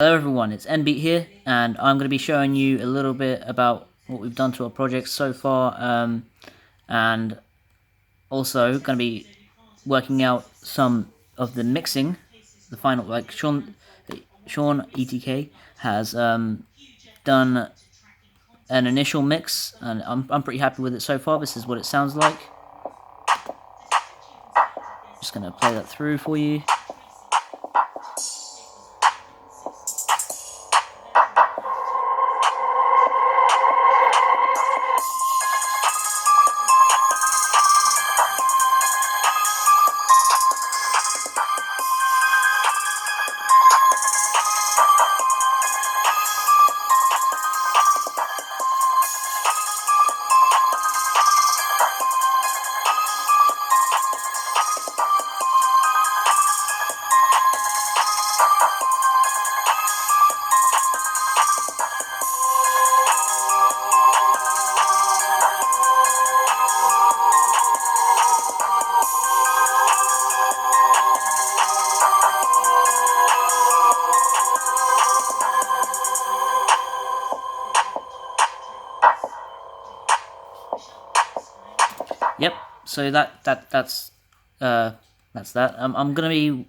Hello everyone, it's NBEAT here, and I'm going to be showing you a little bit about what we've done to our project so far, and also going to be working out some of the mixing, the final, like Sean ETK has done an initial mix, and I'm pretty happy with it so far. This is what it sounds like. Just going to play that through for you. Yep. So that's that. I'm gonna be,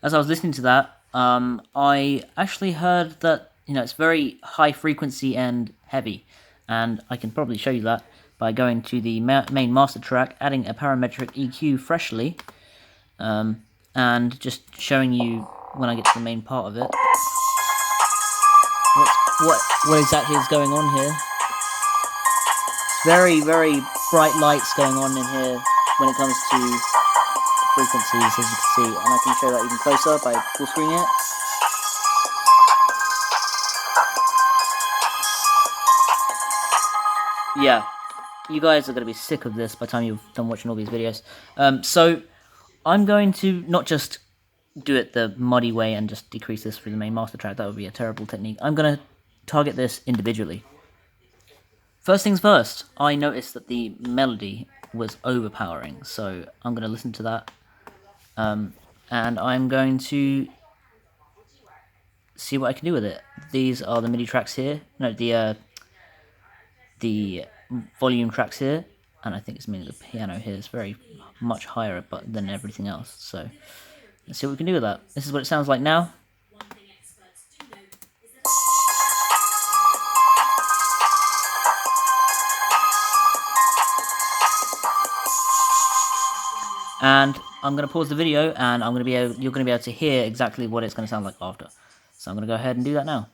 as I was listening to that, I actually heard that it's very high frequency and heavy, and I can probably show you that by going to the main master track, adding a parametric EQ freshly, and just showing you when I get to the main part of it what exactly is going on here. Very, very bright lights going on in here when it comes to frequencies, as you can see, and I can show that even closer by full screening it. Yeah, you guys are going to be sick of this by the time you've done watching all these videos. So I'm going to not just do it the muddy way and just decrease this through the main master track. That would be a terrible technique. I'm going to target this individually. First things first, I noticed that the melody was overpowering, so I'm going to listen to that, and I'm going to see what I can do with it. These are the MIDI tracks here, no, the volume tracks here, and I think it's mainly the piano here. It's very much higher than everything else, so let's see what we can do with that. This is what it sounds like now. And I'm going to pause the video, and you're going to be able to hear exactly what it's going to sound like after. So I'm going to go ahead and do that now.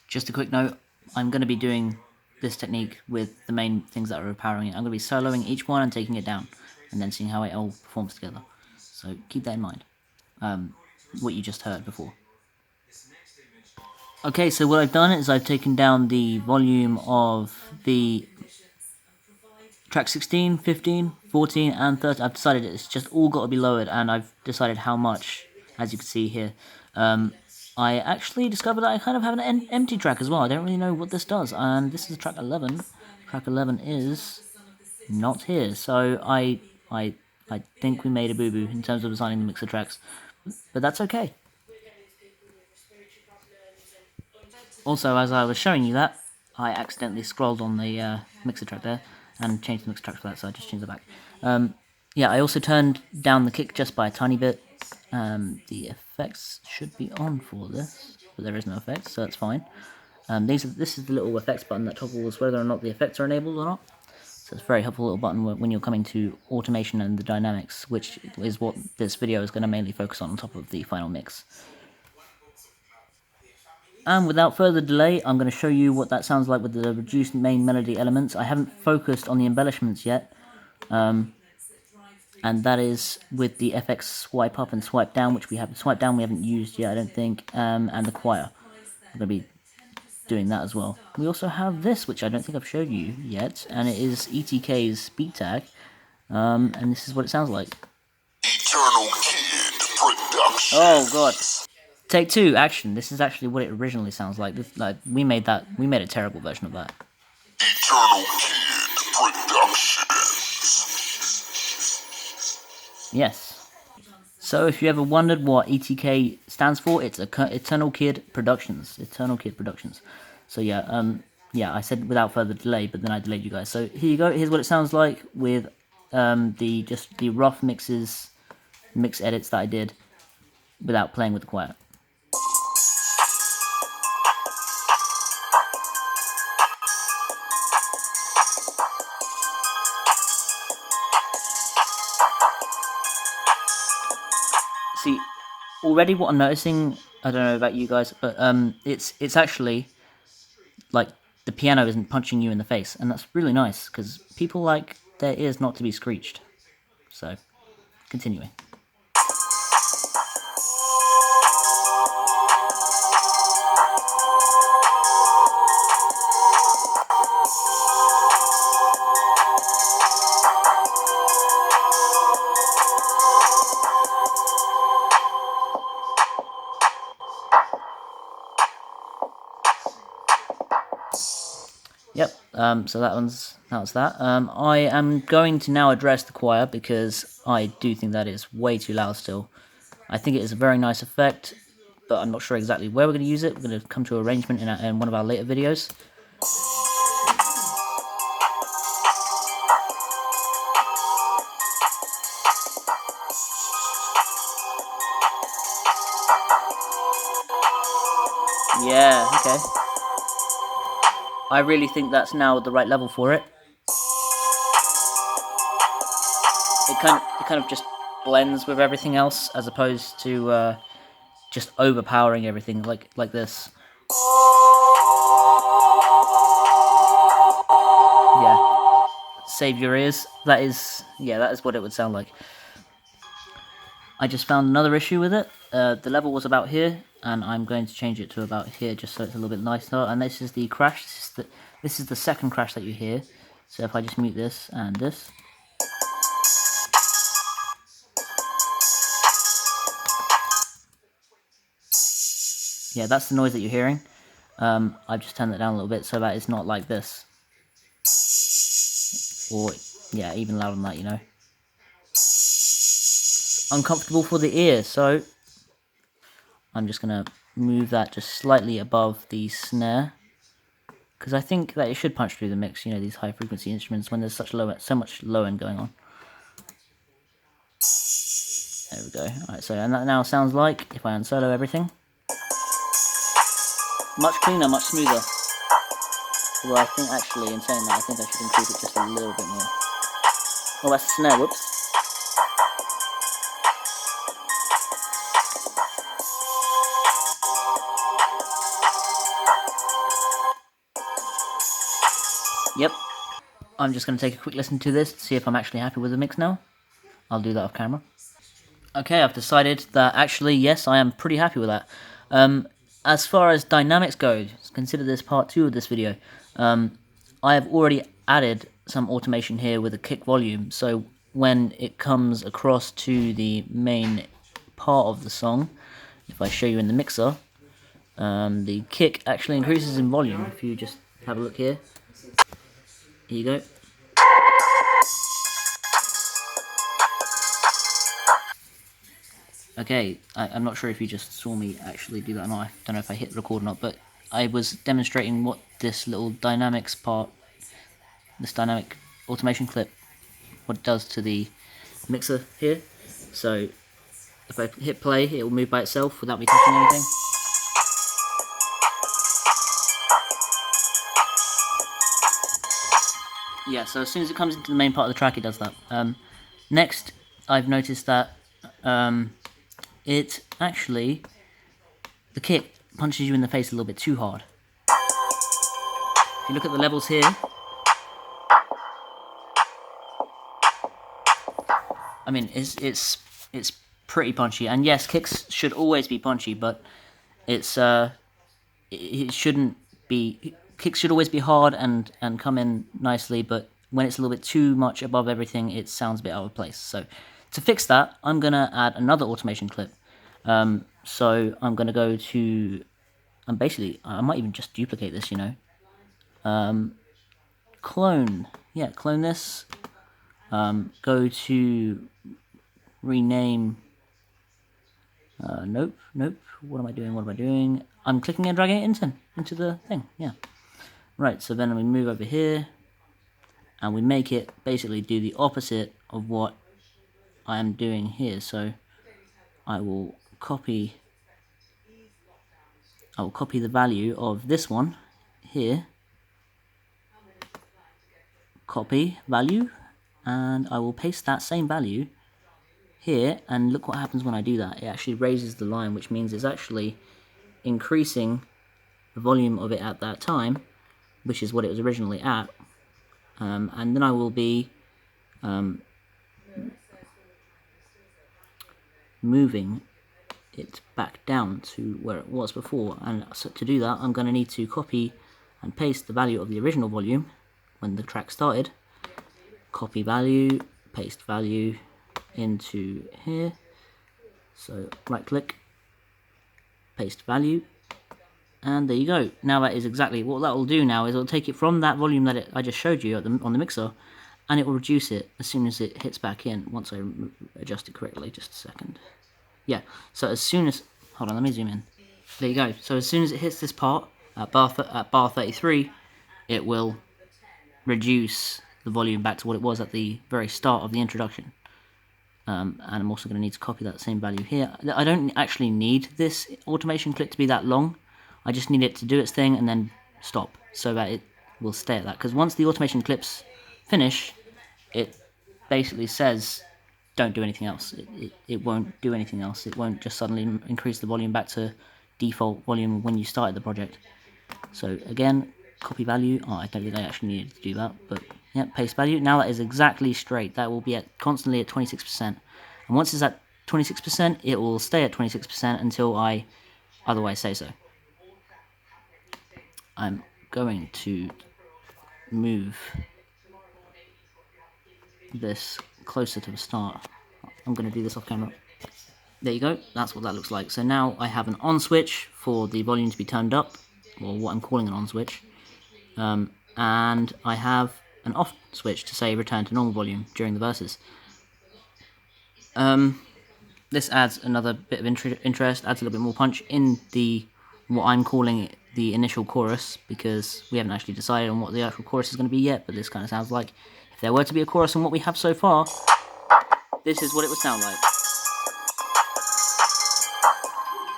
Just a quick note, I'm going to be doing this technique with the main things that are overpowering it. I'm going to be soloing each one and taking it down, and then seeing how it all performs together. So keep that in mind, what you just heard before. Okay, so what I've done is I've taken down the volume of the track 16, 15, 14, and 13. I've decided it's just all got to be lowered, and I've decided how much, as you can see here. I actually discovered that I kind of have an empty track as well. I don't really know what this does, and this is track 11. Track 11 is not here, so I think we made a boo-boo in terms of assigning the mixer tracks, but that's okay. Also, as I was showing you that, I accidentally scrolled on the mixer track there and changed the mixer track for that, so I just changed it back. Yeah, I also turned down the kick just by a tiny bit. The effects should be on for this, but there is no effects, so that's fine. This is the little effects button that toggles whether or not the effects are enabled or not. So it's a very helpful little button when you're coming to automation and the dynamics, which is what this video is going to mainly focus on top of the final mix. And without further delay, I'm going to show you what that sounds like with the reduced main melody elements. I haven't focused on the embellishments yet, and that is with the FX swipe up and swipe down, which we have. Swipe down we haven't used yet, I don't think, and the choir. I'm going to be doing that as well. We also have this, which I don't think I've showed you yet, and it is ETK's beat tag, and this is what it sounds like. Eternal Kid Productions. Oh god. Take 2, action. This is actually what it originally sounds like. We made a terrible version of that. Eternal Kid Productions. Yes. So if you ever wondered what ETK stands for, it's Eternal Kid Productions. Eternal Kid Productions. So yeah, I said without further delay, but then I delayed you guys. So here you go. Here's what it sounds like with the rough mix edits that I did without playing with the choir. See, already what I'm noticing, I don't know about you guys, but it's actually like the piano isn't punching you in the face, and that's really nice because people like their ears not to be screeched. So, continuing. Yep, so that was that. I am going to now address the choir because I do think that is way too loud still. I think it is a very nice effect, but I'm not sure exactly where we're going to use it. We're going to come to arrangement in one of our later videos. Yeah, okay. I really think that's now the right level for it. It kind of just blends with everything else as opposed to just overpowering everything like this. Yeah, save your ears. That is what it would sound like. I just found another issue with it. The level was about here, and I'm going to change it to about here just so it's a little bit nicer. And this is the crash. This is the second crash that you hear. So if I just mute this and this. Yeah, that's the noise that you're hearing. I've just turned it down a little bit so that it's not like this. Or, yeah, even louder than that, you know. Uncomfortable for the ear, so I'm just going to move that just slightly above the snare. Because I think that it should punch through the mix, you know, these high frequency instruments when there's so much low end going on. There we go. Alright, so and that now sounds like, if I unsolo everything, much cleaner, much smoother. Well, I think actually, in saying that, I think I should increase it just a little bit more. Oh, that's the snare, whoops. Yep. I'm just going to take a quick listen to this to see if I'm actually happy with the mix now. I'll do that off camera. Okay, I've decided that actually, yes, I am pretty happy with that. As far as dynamics go, consider this part 2 of this video. I have already added some automation here with a kick volume, so when it comes across to the main part of the song, if I show you in the mixer, the kick actually increases in volume. If you just have a look here, here you go. Okay, I'm not sure if you just saw me actually do that or not. I don't know if I hit record or not, but I was demonstrating what this little dynamics part, this dynamic automation clip, what it does to the mixer here. So if I hit play, it will move by itself without me touching anything. Yeah, so as soon as it comes into the main part of the track, it does that. Next, I've noticed that it actually, the kick punches you in the face a little bit too hard. If you look at the levels here, I mean, it's pretty punchy, and yes, kicks should always be punchy, but it shouldn't be. Kicks should always be hard and come in nicely, but when it's a little bit too much above everything, it sounds a bit out of place. So to fix that, I'm gonna add another automation clip. So I'm gonna go to, and basically, I might even just duplicate this, you know. Clone, yeah, clone this. Go to rename Nope, nope. What am I doing? What am I doing? I'm clicking and dragging it into the thing. Yeah. Right. So then we move over here, and we make it basically do the opposite of what I am doing here. So I will copy the value of this one here, copy value, and I will paste that same value here, and look what happens when I do that. It actually raises the line, which means it's actually increasing the volume of it at that time, which is what it was originally at, and then I will be moving it back down to where it was before. And so to do that, I'm going to need to copy and paste the value of the original volume when the track started. Copy value, paste value into here. So right click, paste value, and there you go. Now that is exactly what that will do. Now is it'll take it from that volume that I just showed you on the mixer, and it will reduce it as soon as it hits back in, once I adjust it correctly. Just a second. Yeah, so as soon as, hold on, let me zoom in. There you go. So as soon as it hits this part, at bar 33, it will reduce the volume back to what it was at the very start of the introduction. And I'm also going to need to copy that same value here. I don't actually need this automation clip to be that long. I just need it to do its thing and then stop, so that it will stay at that. Because once the automation clips finish, it basically says don't do anything else. It won't do anything else. It won't just suddenly increase the volume back to default volume when you started the project. So again, copy value. Oh, I don't think I actually needed to do that, but yeah, paste value. Now that is exactly straight. That will be constantly at 26%. And once it's at 26%, it will stay at 26% until I otherwise say so. I'm going to move this closer to the start. I'm going to do this off camera. There you go, that's what that looks like. So now I have an on switch for the volume to be turned up, or what I'm calling an on switch, and I have an off switch to say return to normal volume during the verses. This adds another bit of interest, adds a little bit more punch in the what I'm calling the initial chorus, because we haven't actually decided on what the actual chorus is going to be yet, but this kind of sounds like if there were to be a chorus on what we have so far, this is what it would sound like.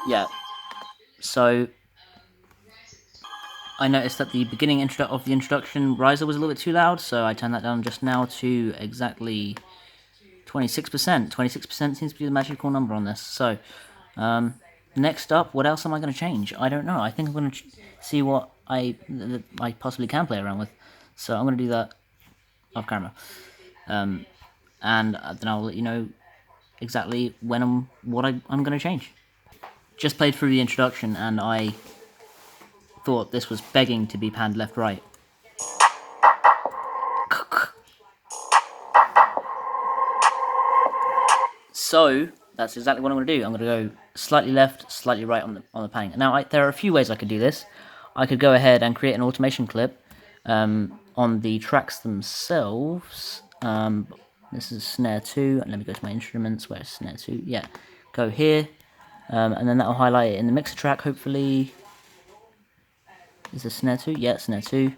Yeah, so I noticed that the beginning of the introduction riser was a little bit too loud, so I turned that down just now to exactly 26%. 26% seems to be the magical number on this. So, next up, what else am I going to change? I don't know. I think I'm going to see what I possibly can play around with. So I'm going to do that off camera. And then I'll let you know exactly what I'm going to change. Just played through the introduction, and I thought this was begging to be panned left right. So that's exactly what I'm going to do. I'm going to go slightly left, slightly right on the panning. Now there are a few ways I could do this. I could go ahead and create an automation clip on the tracks themselves. This is snare 2, and let me go to my instruments. Where's snare 2? Yeah, go here, and then that will highlight it in the mixer track. Hopefully, is this snare 2? Yeah, snare 2.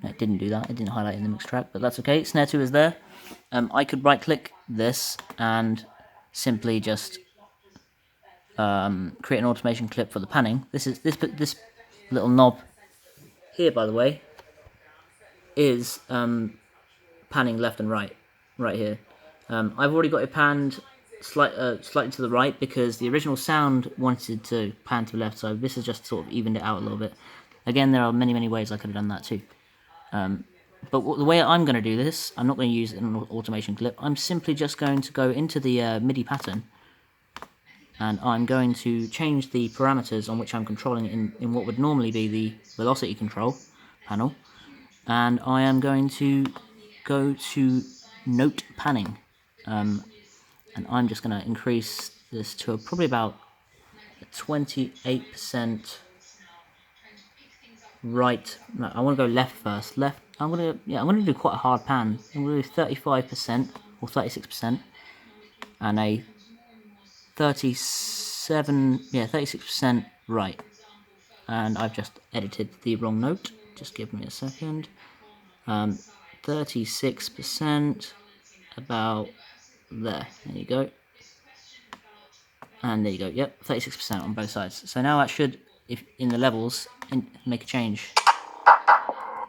No, it didn't do that. It didn't highlight it in the mixer track, but that's okay. Snare 2 is there. I could right click this and simply just create an automation clip for the panning. This little knob here, by the way, is panning left and right here. I've already got it panned slightly to the right because the original sound wanted to pan to the left, so this has just sort of evened it out a little bit. Again, there are many ways I could have done that too. But the way I'm going to do this, I'm not going to use an automation clip. I'm simply just going to go into the MIDI pattern, and I'm going to change the parameters on which I'm controlling it in what would normally be the velocity control panel, and I am going to go to note panning, and I'm just going to increase this to probably about 28% right. No, I want to go left first. Left. I'm going to do quite a hard pan. I'm going to do 35% or 36%, and a 36% 36% right. And I've just edited the wrong note. Just give me a second. 36% about there. There you go. And there you go. Yep, 36% on both sides. So now that should, if in the levels, make a change.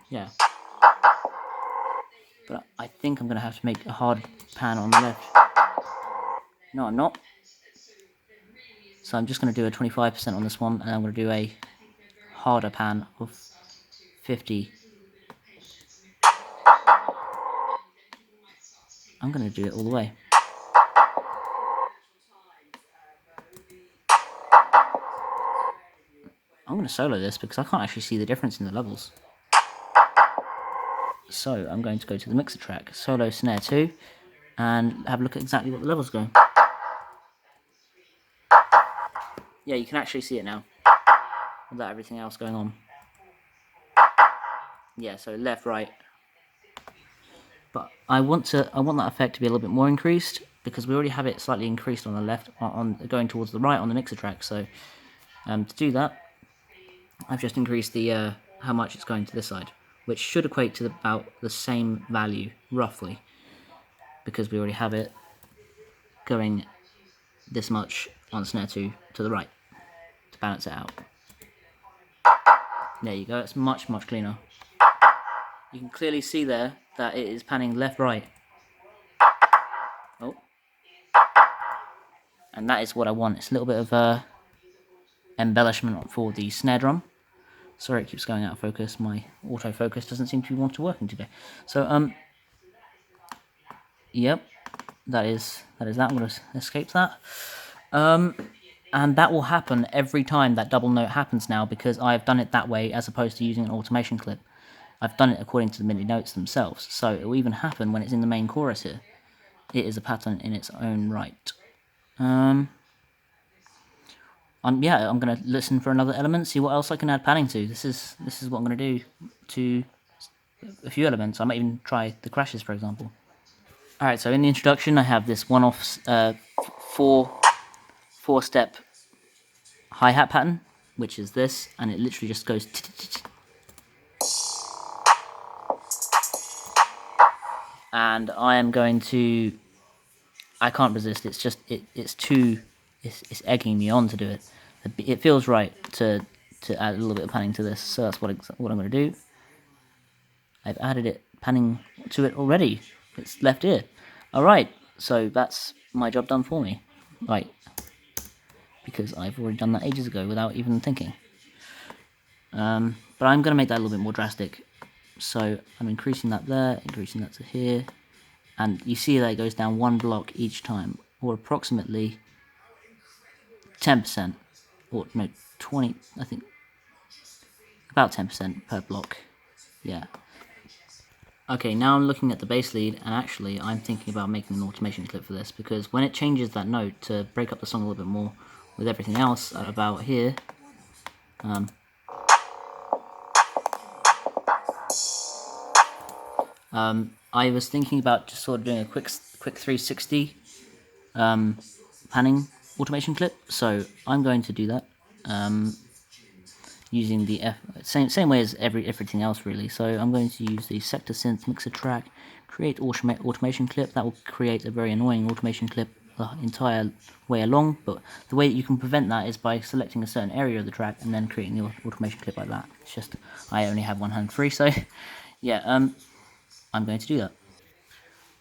Yeah. But I think I'm going to have to make a hard pan on the left. No, I'm not. So I'm just going to do a 25% on this one, and I'm going to do a harder pan of 50. I'm going to do it all the way. I'm going to solo this because I can't actually see the difference in the levels. So I'm going to go to the mixer track, solo snare 2, and have a look at exactly what the levels go. Yeah, you can actually see it now, without everything else going on. Yeah, so left, right. But I want that effect to be a little bit more increased, because we already have it slightly increased on the left, on going towards the right on the mixer track. So to do that, I've just increased the how much it's going to this side, which should equate to about the same value, roughly, because we already have it going this much on snare 2 to the right to balance it out. There you go, it's much cleaner. You can clearly see there that it is panning left, right. Oh. And that is what I want. It's a little bit of embellishment for the snare drum. Sorry, it keeps going out of focus. My autofocus doesn't seem to be wanting to working today. So yep, that is that. I'm going to escape that. And that will happen every time that double note happens now, because I've done it that way as opposed to using an automation clip. I've done it according to the MIDI notes themselves, so it will even happen when it's in the main chorus here. It is a pattern in its own right. Yeah, I'm going to listen for another element, see what else I can add panning to. This is what I'm going to do to a few elements. I might even try the crashes, for example. Alright, so in the introduction I have this one-off four-step hi-hat pattern, which is this, and it literally just goes and I am going to, I can't resist, it's just, it's egging me on to do it. It feels right to add a little bit of panning to this, so that's what I'm going to do. I've added it, panning to it already. It's left ear. Alright, so that's my job done for me. Right. Because I've already done that ages ago without even thinking. But I'm going to make that a little bit more drastic. So I'm increasing that there, increasing that to here. And you see that it goes down one block each time, or approximately 10%. Or no, 20, I think. About 10% per block. Yeah. Okay, now I'm looking at the bass lead, and actually I'm thinking about making an automation clip for this, because when it changes that note to break up the song a little bit more with everything else about here, I was thinking about just sort of doing a quick 360 panning automation clip, so I'm going to do that. Using the same way as everything else really. So I'm going to use the sector synth mixer track, create automation clip. That will create a very annoying automation clip the entire way along, but the way that you can prevent that is by selecting a certain area of the track and then creating the automation clip like that. It's just I only have one hand free, so yeah, I'm going to do that.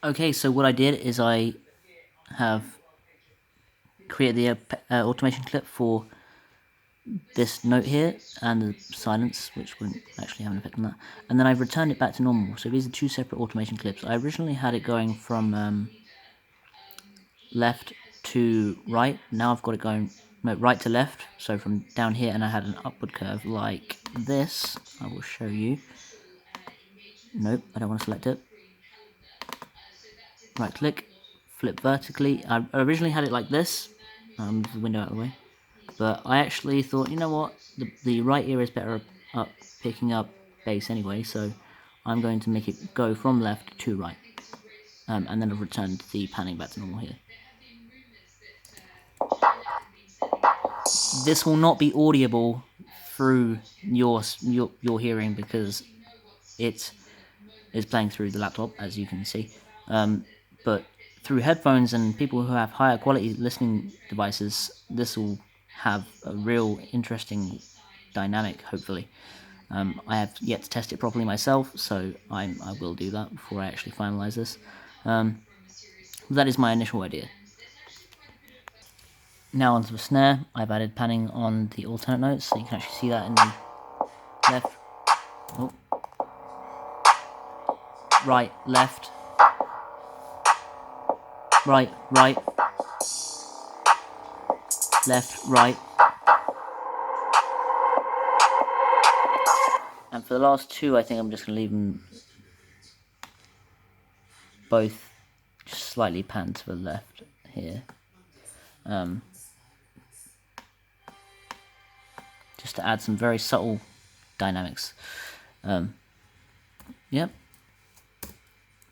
Okay, so what I did is I have created the automation clip for this note here and the silence, which wouldn't actually have an effect on that, and then I've returned it back to normal. So these are two separate automation clips. I originally had it going from left to right. Now I've got it going right to left, so from down here, and I had an upward curve like this. I will show you. Nope, I don't want to select it. Right click, flip vertically. I originally had it like this. Move the window out of the way. But I actually thought, you know what, the right ear is better up picking up bass anyway, so I'm going to make it go from left to right. And then I've returned the panning back to normal here. this will not be audible through your hearing because it is playing through the laptop, as you can see. But through headphones and people who have higher quality listening devices, this will have a real interesting dynamic, hopefully. I have yet to test it properly myself, so I will do that before I actually finalise this. That is my initial idea. Now onto the snare. I've added panning on the alternate notes, so you can actually see that in the left, oh, right, left, right, right, left, right. And for the last two, I think I'm just going to leave them both just slightly panned to the left here. Just to add some very subtle dynamics. Yep.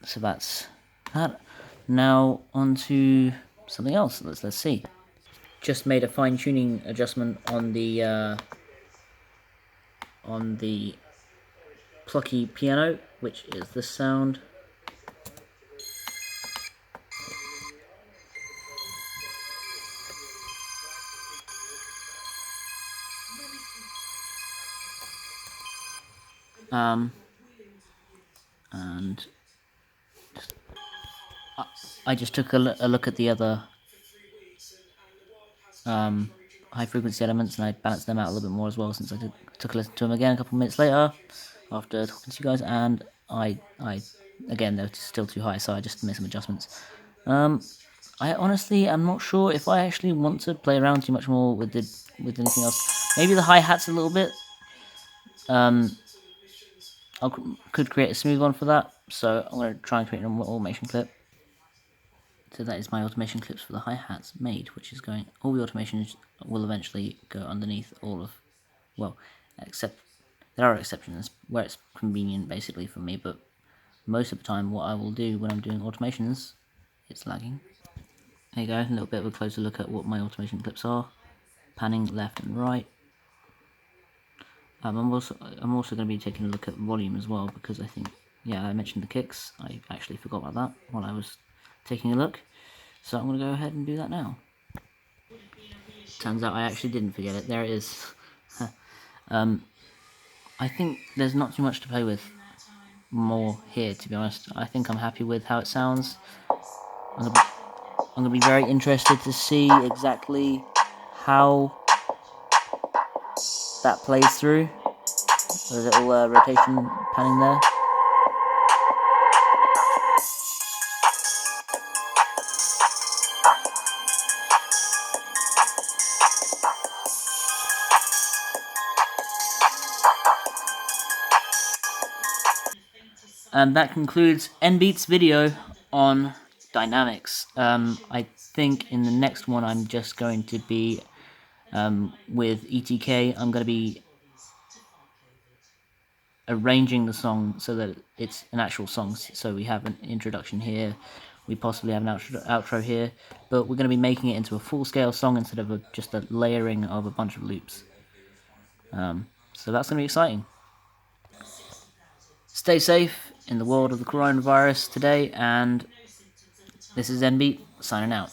So that's that. Now on to something else. Let's see. Just made a fine-tuning adjustment on the plucky piano, which is this sound. And I just took a look at the other high frequency elements, and I balanced them out a little bit more as well, since I took a listen to them again a couple of minutes later after talking to you guys, and I again, they're still too high, so I just made some adjustments. I honestly am not sure if I actually want to play around too much more with anything else. Maybe the hi-hats a little bit. I could create a smooth one for that, so I'm going to try and create an automation clip. So that is my automation clips for the hi-hats made, which is going, all the automations will eventually go underneath all of, well, except, there are exceptions where it's convenient basically for me, but most of the time what I will do when I'm doing automations, it's lagging. There you go, a little bit of a closer look at what my automation clips are, panning left and right. I'm also going to be taking a look at volume as well, because I think, yeah, I mentioned the kicks, I actually forgot about that while I was taking a look. So I'm going to go ahead and do that now. Turns out I actually didn't forget it. There it is. I think there's not too much to play with more here, to be honest. I think I'm happy with how it sounds. I'm going to be very interested to see exactly how that plays through. There's a little rotation panning there. And that concludes NBEAT's video on dynamics. I think in the next one I'm just going to be with ETK. I'm going to be arranging the song so that it's an actual song. So we have an introduction here, we possibly have an outro here, but we're going to be making it into a full-scale song instead of just a layering of a bunch of loops. So that's going to be exciting. Stay safe in the world of the coronavirus today, and this is NBEAT signing out.